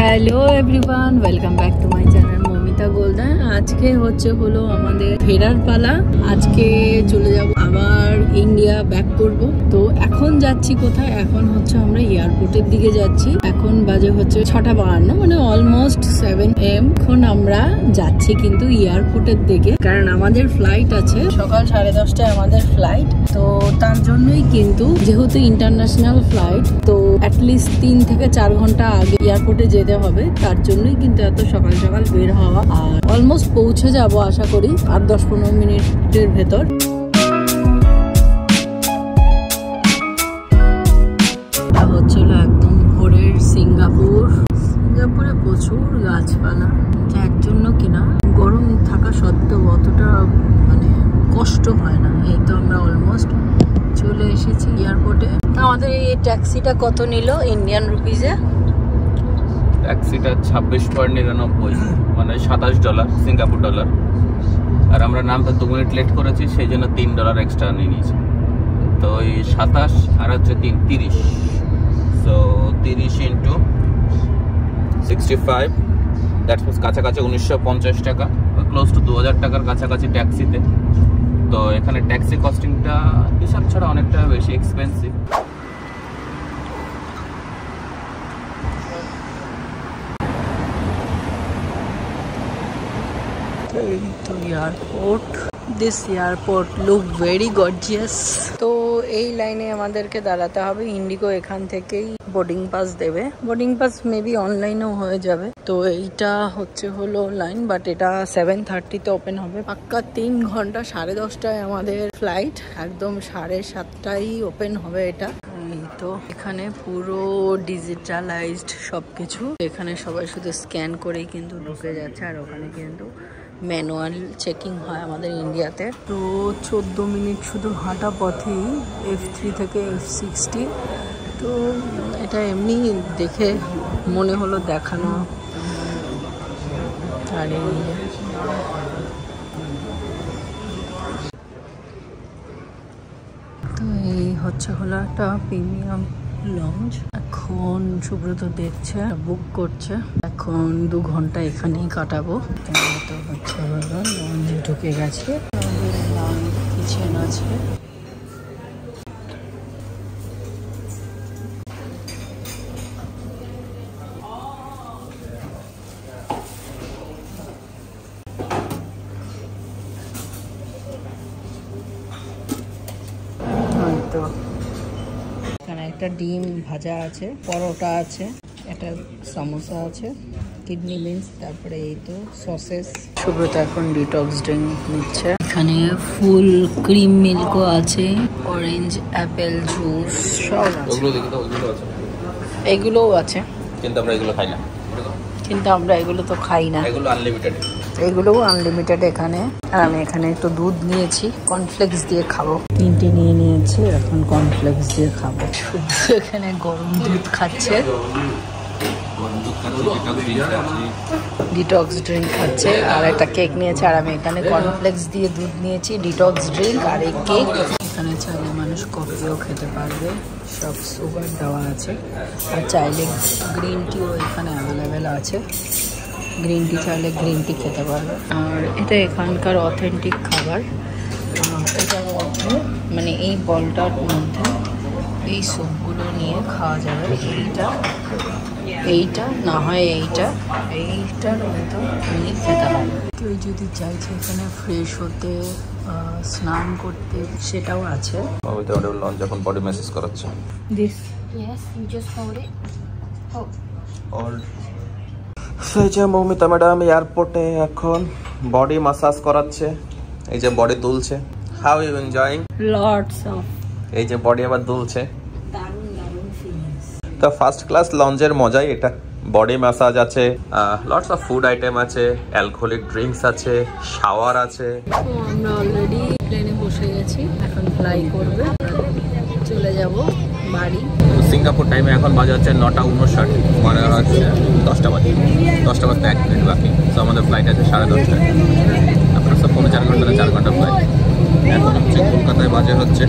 Hello everyone, welcome back to my channel Mamita golden. আজকে হলো আমাদের ফেরার পালা। আজকে চলে যাব আবার ইন্ডিয়া ব্যাক করব। তো এখন যাচ্ছি কোথায়? এখন আমরা এয়ারপোর্টের দিকে যাচ্ছি। এখন বাজে 6:52, মানে অলমোস্ট 7 AM। এখন আমরা যাচ্ছি কিন্তু এয়ারপোর্টের দিকে, কারণ আমাদের ফ্লাইট আছে সকাল 10:30টায় আমাদের ফ্লাইট। তো তার জন্যই কিন্তু, যেহেতু ইন্টারন্যাশনাল ফ্লাইট, তো অ্যাটলিস্ট 3 থেকে 4 ঘন্টা আগে এয়ারপোর্টে যেতে হবে। তার জন্যই কিন্তু এত সকাল সকাল বের হওয়া। আর অলমোস্ট পৌঁছে যাব আশা করি আর 10-15 মিনিটের ভেতর। হচ্ছিল একদম ভোরের সিঙ্গাপুরে প্রচুর গাছপালা, যার জন্য কিনা গরম থাকা সত্ত্বেও অতটা মানে কষ্ট হয় না। এই তো আমরা অলমোস্ট চলে এসেছি এয়ারপোর্টে। আমাদের এই ট্যাক্সিটা কত নিল ইন্ডিয়ান রুপিজে? ট্যাক্সিটা 26.99, মানে $27 সিঙ্গাপুর ডলার। আর আমরা নামতে 2 মিনিট লেট করেছি, সেই জন্য $3 এক্সট্রা নিয়ে নিয়েছি। তো ওই 27 আর হচ্ছে 30, সো 30 ইন্টু 65, দ্যাটস মিনস কাছাকাছি 1950 টাকা, ক্লোজ টু 2000 টাকার কাছাকাছি ট্যাক্সিতে। তো এখানে ট্যাক্সি কস্টিংটা হিসাব ছাড়া অনেকটা বেশি expensive. Airport, this airport look very gorgeous. তো এই লাইনে আমাদেরকে দাঁড়াতে হবে। ইন্ডিগো এখান থেকেই বোর্ডিং পাস দেবে। বোর্ডিং পাস মেবি অনলাইনেও হয়ে যাবে। তো এইটা হলো লাইন, বাট এটা 7:30-তে ওপেন হবে। পাক্কা 3 ঘন্টা। 10:30টায় আমাদের ফ্লাইট, একদম 7:30টায় ওপেন হবে এটা। তো এখানে পুরো ডিজিটালাইজড সবকিছু। এখানে সবাই শুধু স্ক্যান করেই কিন্তু ঢুকে যাচ্ছে, আর ওখানে কিন্তু ম্যানুয়াল চেকিং হয় আমাদের ইন্ডিয়াতে। তো 14 মিনিট শুধু হাঁটা পথেই F3 থেকে F60। তো এটা এমনি দেখে মনে হলো দেখানো। আর তো এই হলো একটা প্রিমিয়াম লঞ্চ। এখন সুব্রত দেখছে, বুক করছে। এখন 2 ঘন্টা এখানেই কাটাবো। তো হলো লঞ্চ ঢুকে গেছে। কিচেন আছে। এখানে একটা ডিম ভাজা আছে, পরোটা আছে, একটা সমোসা আছে, কিডনি বিনস, তারপরে এই তো সসেস। সুব্রত এখন ডিটক্স ড্রিঙ্ক নিচ্ছে। এখানে ফুল ক্রিম মিল্কও আছে, অরেঞ্জ অ্যাপেল জুস সব আছে। এগুলোও আছে, কিন্তু আমরা এগুলো তো খাই না। এগুলোও আনলিমিটেড এখানে। আর আমি এখানে একটু দুধ নিয়েছি, কর্নফ্লেক্স দিয়ে খাবো। 3টে নিয়ে নিয়েছি, এখন কর্নফ্লেক্স দিয়ে খাবো। এখানে গরম দুধ খাচ্ছে, ডিটক্স ড্রিঙ্ক খাচ্ছে, আর একটা কেক নিয়েছে। আর আমি এখানে কর্নফ্লেক্স দিয়ে দুধ নিয়েছি, ডিটক্স ড্রিঙ্ক আর এই কেক। এখানে চাইলে মানুষ কফিও খেতে পারবে, সব সুগার দেওয়া আছে। আর চাইলে গ্রিন টিও এখানে অ্যাভেলেবেল আছে। গ্রিন টি চাইলে গ্রিন টি খেতে পারবে। আর এটা এখানকার অথেন্টিক খাবার। এটার মধ্যে মানে এই বলটার মধ্যে এই স্যুপগুলো নিয়ে খাওয়া যাবে। এইটা না হয় এইটার মতো নিয়ে খেতে হবে। কেউ যদি চাইছে এখানে ফ্রেশ হতে, স্নান করতে, সেটাও আছে। লঞ্চ যখন বডি ম্যাসেজ করাচ্ছে। This yes, you just hold it. Moumita madam এয়ারপোর্টে এখন বডি ম্যাসাজ করাচ্ছে। এই যে বডি দুলছে। How you enjoying? Lots of. এই যে বডি আবার দুলছে, দারুণ ফিলিংস। তো ফার্স্ট ক্লাস লঞ্চের মজাই এটা। বডি ম্যাসাজ আছে, লটস অফ ফুড আইটেম আছে, অ্যালকোহলিক ড্রিঙ্কস আছে, শাওয়ার আছে। আমরা অলরেডি প্লেনে বসে গেছি, এখন ফ্লাই করবে, চলে যাব বাড়ি। সিঙ্গাপুর টাইমে এখন বাজে হচ্ছে 9:59, মানে হচ্ছে 10টা বাজে। 10টা বাজতে 1 মিনিট বাকি। তো আমাদের ফ্লাইট আছে 10:30টায়। আপনার সব 4 ঘন্টা 4 ঘন্টা ফ্লাইট। এখন হচ্ছে কলকাতায় বাজে হচ্ছে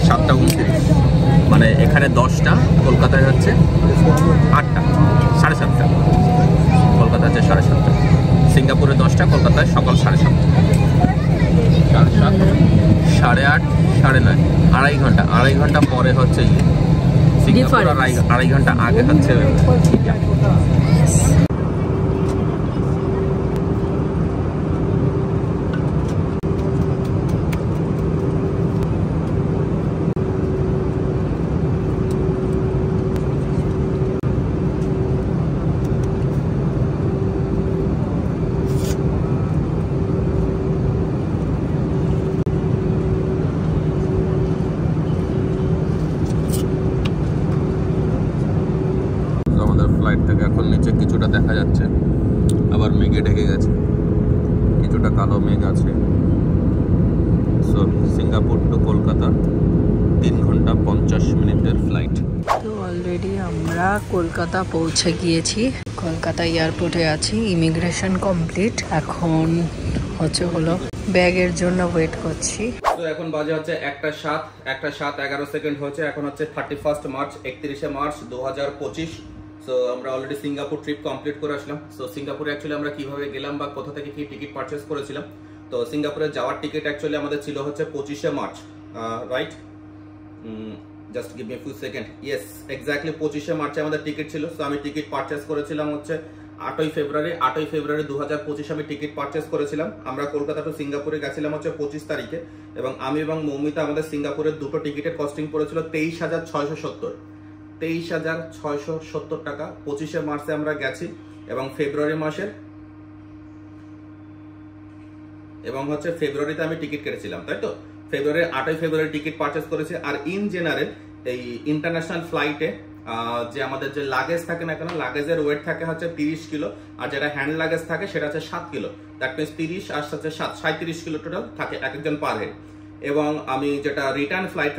7:29। মানে এখানে 10টা, কলকাতায় হচ্ছে 8টা, 7:30টা। কলকাতা হচ্ছে 7:30টা, সিঙ্গাপুরে 10টা, কলকাতায় সকাল 7:30, 7:30, 8:30, 9:30, আড়াই ঘন্টা পরে হচ্ছে সিঙ্গাপুর, আর আড়াই ঘন্টা আগে হচ্ছে। ফ্লাইট থেকে এখন নিচে কিছুটা দেখা যাচ্ছে, আবার মেঘে ঢেকে গেছে, কিছুটা কালো মেঘ আছে। সো সিঙ্গাপুর টু কলকাতা 3 ঘন্টা 50 মিনিটের ফ্লাইট। তো অলরেডি আমরা কলকাতা পৌঁছে গিয়েছি, কলকাতা এয়ারপোর্টে আছি, ইমিগ্রেশন কমপ্লিট। এখন হলো ব্যাগের জন্য ওয়েট করছি। তো এখন বাজে হচ্ছে 1:07 হচ্ছে। এখন হচ্ছে 31 মার্চ, 31 মার্চ 2025। সো আমরা অলরেডি সিঙ্গাপুর ট্রিপ কমপ্লিট করে আসলাম। সো সিঙ্গাপুরে অ্যাকচুয়ালি আমরা কিভাবে গেলাম বা কোথা থেকে কি টিকিট পারচেস করেছিলাম। তো সিঙ্গাপুরে যাওয়ার টিকিট অ্যাকচুয়ালি আমাদের ছিল হচ্ছে 25 March, right? Just give me a few second. Yes, exactly 25 মার্চে আমাদের টিকিট ছিল। সো আমি টিকিট পারচেস করেছিলাম হচ্ছে 8 ফেব্রুয়ারি 2025 আমি টিকিট পারচেস করেছিলাম। আমরা কলকাতা টু সিঙ্গাপুরে গেছিলাম হচ্ছে 25 তারিখে, এবং আমি এবং মৌমিতা আমাদের সিঙ্গাপুরের দুটো টিকিটের কস্টিং পড়েছিল 23,670, 23,670 টাকা। 25 মার্চে আমরা গেছি এবং ফেব্রুয়ারিতে আমি টিকিট কেটেছিলাম, তাই তো? 8 ফেব্রুয়ারি টিকিট পারচেস করেছি। আর ইন জেনারেল এই ইন্টারন্যাশনাল ফ্লাইটে যে আমাদের যে লাগেজ থাকে না কেন, লাগেজের ওয়েট থাকে হচ্ছে 30 কিলো, আর যেটা হ্যান্ড লাগেজ থাকে সেটা হচ্ছে 7 কিলো। দ্যাট মিনস 30 আর 7 37 কিলো টোটাল থাকে এক একজন পার হেড। এবং আমি যেটা রিটার্ন ফ্লাইট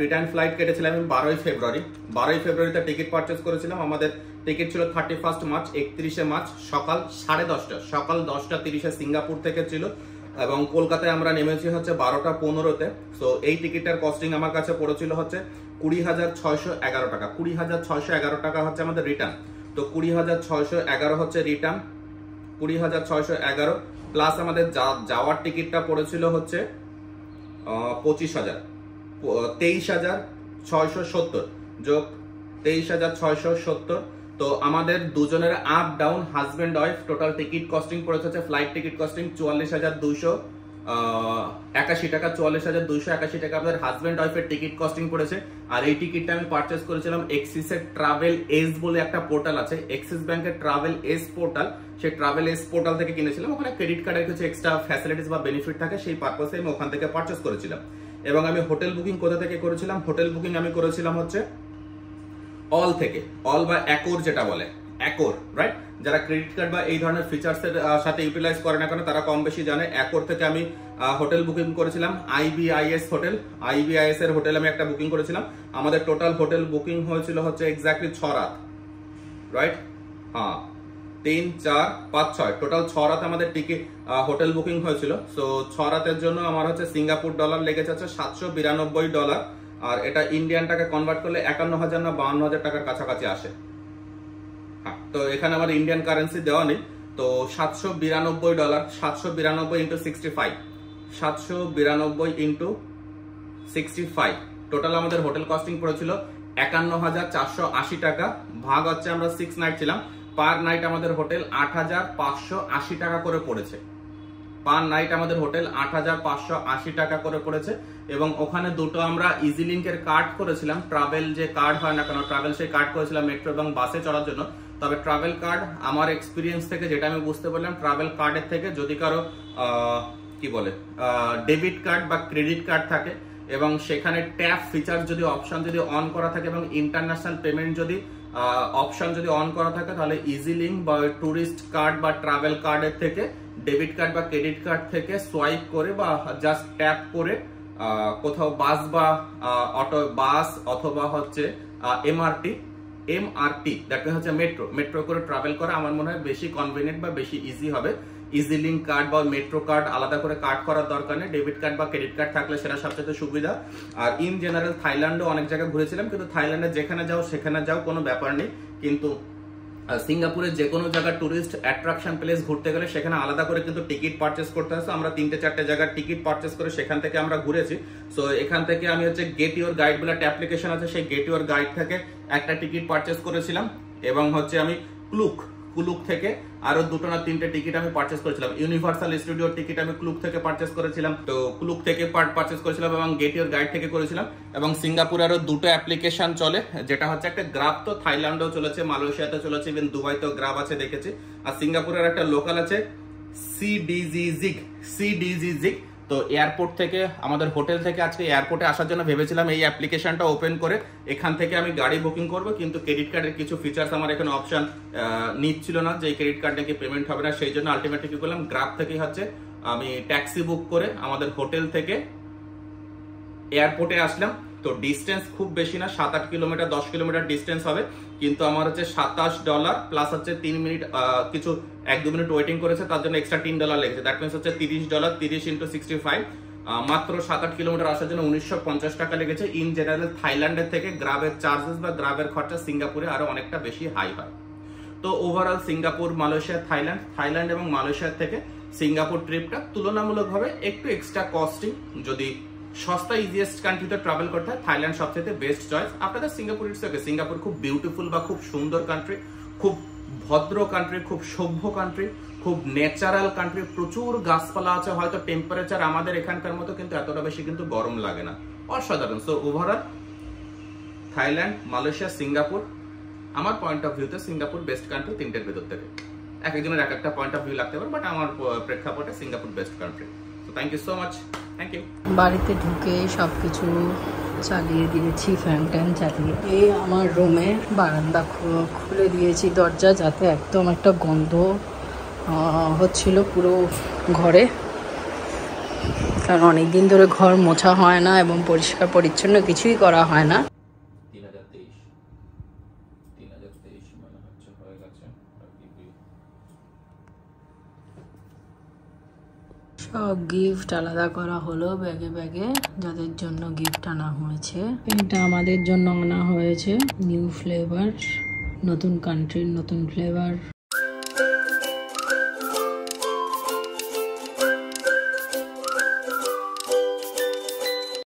কেটেছিলাম আমি 12 ফেব্রুয়ারিতে টিকিট পারচেস করেছিলাম। আমাদের টিকিট ছিল 31 মার্চ, 31 মার্চ সকাল 10:30 সিঙ্গাপুর থেকে ছিল, এবং কলকাতায় আমরা নেমেছি হচ্ছে 12:15-তে। সো এই টিকিটটার কস্টিং আমার কাছে পড়েছিল হচ্ছে 20,611 টাকা। 20,611 টাকা হচ্ছে আমাদের রিটার্ন। তো 20,611 হচ্ছে রিটার্ন, 20,611 প্লাস আমাদের যাওয়ার টিকিটটা পড়েছিল হচ্ছে 23,670 যোগ 23,670। তো আমাদের দুজনের up down husband wife total ticket costing পড়েছে হচ্ছে ফ্লাইট টিকিট কস্টিং 44,281 টাকা। 44,281 টাকা আমাদের হাজবেন্ড ওয়াইফের টিকিট কস্টিং পড়েছে। আর এই টিকিটটা আমি পারচেস করেছিলাম এক্সিসের ট্রাভেল এস বলে একটা পোর্টাল আছে, এক্সিস ব্যাংকের ট্রাভেল এস পোর্টাল। সেই ট্রাভেল এস পোর্টাল থেকে কিনেছিলাম। ওখানে ক্রেডিট কার্ডের কিছু এক্সট্রা ফ্যাসিলিটিস বা বেনিফিট থাকে, সেই পারপাসে আমি ওখান থেকে পারচেস করেছিলাম। এবং আমি হোটেল বুকিং কোথা থেকে করেছিলাম? হোটেল বুকিং আমি করেছিলাম হচ্ছে অল থেকে, অল বা অ্যাকোর যেটা বলে, অ্যাকোর, রাইট? যারা ক্রেডিট কার্ড বা এই ধরনের ফিচার্স এর সাথে ইউটিলাইজ করে না কেন তারা কম বেশি জানে। অ্যাকোর থেকে আমি হোটেল বুকিং করেছিলাম, IBIS হোটেল, IBIS এর হোটেল আমি একটা বুকিং করেছিলাম। আমাদের টোটাল হোটেল বুকিং হয়েছিল হচ্ছে এক্স্যাক্টলি 6 রাত, রাইট? হ্যাঁ, 3, 4, 5, 6 টোটাল 6 রাত আমাদের টিকিট হোটেল বুকিং হয়েছিল। সো 6 রাতের জন্য আমার হচ্ছে সিঙ্গাপুর ডলার লেগেছে হচ্ছে $792, আর এটা ইন্ডিয়ান টাকা কনভার্ট করলে 51,000 না 52,000 টাকার কাছাকাছি আসে। হ্যাঁ, তো এখানে আমার ইন্ডিয়ান কারেন্সি দেওয়া নেই। তো $792, 792 ইন্টু 65, 792 ইন্টু 65 টোটাল আমাদের হোটেল কস্টিং পড়েছিল 51,480 টাকা। ভাগ হচ্ছে আমরা 6 নাইট ছিলাম, পার নাইট আমাদের হোটেল 8,580 টাকা করে পড়েছে। পার নাইট আমাদের হোটেল 8,580 টাকা করে পড়েছে। এবং ওখানে দুটো আমরা ইজি লিঙ্কের কার্ড করেছিলাম, ট্রাভেল যে কার্ড হয় না কেন, ট্রাভেল সেই কার্ড করেছিলাম মেট্রো এবং বাসে চড়ার জন্য। তবে ট্রাভেল কার্ড আমার এক্সপিরিয়েন্স থেকে যেটা আমি বুঝতে পারলাম, ট্রাভেল কার্ডের থেকে যদি কারো কি বলে ডেবিট কার্ড বা ক্রেডিট কার্ড থাকে এবং সেখানে ট্যাপ ফিচার যদি অপশন যদি অন করা থাকে এবং ইন্টারন্যাশনাল পেমেন্ট যদি অপশন যদি অন করা থাকে, তাহলে ইজি লিঙ্ক বা ট্যুরিস্ট কার্ড বা ট্রাভেল কার্ডের থেকে ডেবিট কার্ড বা ক্রেডিট কার্ড থেকে সোয়াইপ করে বা জাস্ট ট্যাপ করে কোথাও বাস বা অটো বাস অথবা হচ্ছে এমআরটি দ্যাট মিনস হচ্ছে মেট্রো করে ট্রাভেল করা আমার মনে হয় বেশি কনভিনিয়েন্ট বা বেশি ইজি হবে। ইজি লিঙ্ক কার্ড বা মেট্রো কার্ড আলাদা করে কার্ড করার দরকার নেই, ডেবিট কার্ড বা ক্রেডিট কার্ড থাকলে সেটা সবচেয়ে সুবিধা। আর ইন জেনারেল থাইল্যান্ডও অনেক জায়গায় ঘুরেছিলাম, কিন্তু থাইল্যান্ডে যেখানে যাও সেখানে যাও কোনো ব্যাপার নেই, কিন্তু সিঙ্গাপুরে যে কোনো জায়গায় টুরিস্ট অ্যাট্রাকশন প্লেস ঘুরতে গেলে সেখানে আলাদা করে কিন্তু টিকিট পারচেস করতে হয়। আমরা 3-4 জায়গার টিকিট পারচেস করে সেখান থেকে আমরা ঘুরেছি। সো এখান থেকে আমি হচ্ছে গেট ইউর গাইড বলে একটা অ্যাপ্লিকেশন আছে, সেই গেট ইউর গাইড থেকে একটা টিকিট পারচেস করেছিলাম, এবং হচ্ছে আমি ক্লুক থেকে আরো 2 না 3টে টিকিট আমি পারচেস করেছিলাম। ইউনিভার্সাল স্টুডিওর টিকিট আমি ক্লুক থেকে পারচেস করেছিলাম, তো ক্লুক থেকে পারচেস করেছিলাম এবং গেট ইউর গাইড থেকে করেছিলাম। এবং সিঙ্গাপুরে আরো 2টো অ্যাপ্লিকেশন চলে, যেটা হচ্ছে একটা গ্রাব, তো থাইল্যান্ডেও চলেছে, মালয়েশিয়াতে চলেছে, ইভেন দুবাইতেও গ্রাব আছে দেখেছি। আর সিঙ্গাপুরের একটা লোকাল আছে সিডিজি। তো এয়ারপোর্ট থেকে, আমাদের হোটেল থেকে আজকে এয়ারপোর্টে আসার জন্য ভেবেছিলাম এই অ্যাপ্লিকেশনটা ওপেন করে এখান থেকে আমি গাড়ি বুকিং করব, কিন্তু ক্রেডিট কার্ডের কিছু ফিচার্স আমার এখানে অপশন নিচ্ছিল না, যে ক্রেডিট কার্ড নাকি পেমেন্ট হবে না। সেই জন্য আলটিমেটলি কি করলাম, গ্রাব থেকেই হচ্ছে আমি ট্যাক্সি বুক করে আমাদের হোটেল থেকে এয়ারপোর্টে আসলাম। তো ডিস্টেন্স খুব বেশি না, 7-8 কিলোমিটার, 10 কিলোমিটার ডিস্টেন্স হবে, কিন্তু আমার হচ্ছে $27 প্লাস হচ্ছে 3 মিনিট কিছু 1-2 মিনিট ওয়েটিং করেছে, তার জন্য এক্সট্রা $3 লেগেছে। দ্যাট মিনস হচ্ছে $30, 30 × 65, মাত্র 7-8 কিলোমিটার আসার জন্য 1950 টাকা লেগেছে। ইন জেনারেল থাইল্যান্ডের থেকে গ্রাবের চার্জেস বা গ্রাবের খরচা সিঙ্গাপুরে আরো অনেকটা বেশি হাই হয়। তো ওভারঅল সিঙ্গাপুর, মালয়েশিয়া, থাইল্যান্ড এবং মালয়েশিয়ার থেকে সিঙ্গাপুর ট্রিপটা তুলনামূলকভাবে একটু এক্সট্রা কস্টিং। যদি সস্তা ইজিয়েস্ট কান্ট্রিতে ট্রাভেল করতে হয়, থাইল্যান্ড সবচেয়ে বেস্ট চয়েস। আপনাদের সিঙ্গাপুর ইটস ওকে, সিঙ্গাপুর খুব বিউটিফুল বা খুব সুন্দর কান্ট্রি, খুব ভদ্র কান্ট্রি, খুব সভ্য কান্ট্রি, খুব ন্যাচারাল কান্ট্রি, প্রচুর গাছপালা আছে। হয়তো টেম্পারেচার আমাদের এখানকার মতো কিন্তু এতটা বেশি কিন্তু গরম লাগে না, অসাধারণ। So overall Thailand, Malaysia, Singapore, আমার পয়েন্ট অফ ভিউতে সিঙ্গাপুর বেস্ট কান্ট্রি 3টের ভেতর থেকে। এক একজনের এক একটা পয়েন্ট অফ ভিউ লাগতে পারে, বাট আমার প্রেক্ষাপটে Singapore best country. So thank you so much, thank you. বাড়িতে ঢুকে সবকিছু চালিয়ে দিয়েছি, ফ্যান ট্যান চালিয়ে। এই আমার রুমে বারান্দা খুলে দিয়েছি দরজা, যাতে একদম একটা গন্ধ হচ্ছিল পুরো ঘরে, কারণ অনেকদিন ধরে ঘর মোছা হয় না এবং পরিষ্কার পরিচ্ছন্ন কিছুই করা হয় না। 3023 মনে হচ্ছে হয়ে গেছে। সব গিফট আলাদা করা হলো ব্যাগে ব্যাগে, যাদের জন্য গিফট আনা হয়েছে। এটা আমাদের জন্য আনা হয়েছে, নিউ ফ্লেভার, নতুন কান্ট্রির নতুন ফ্লেভার।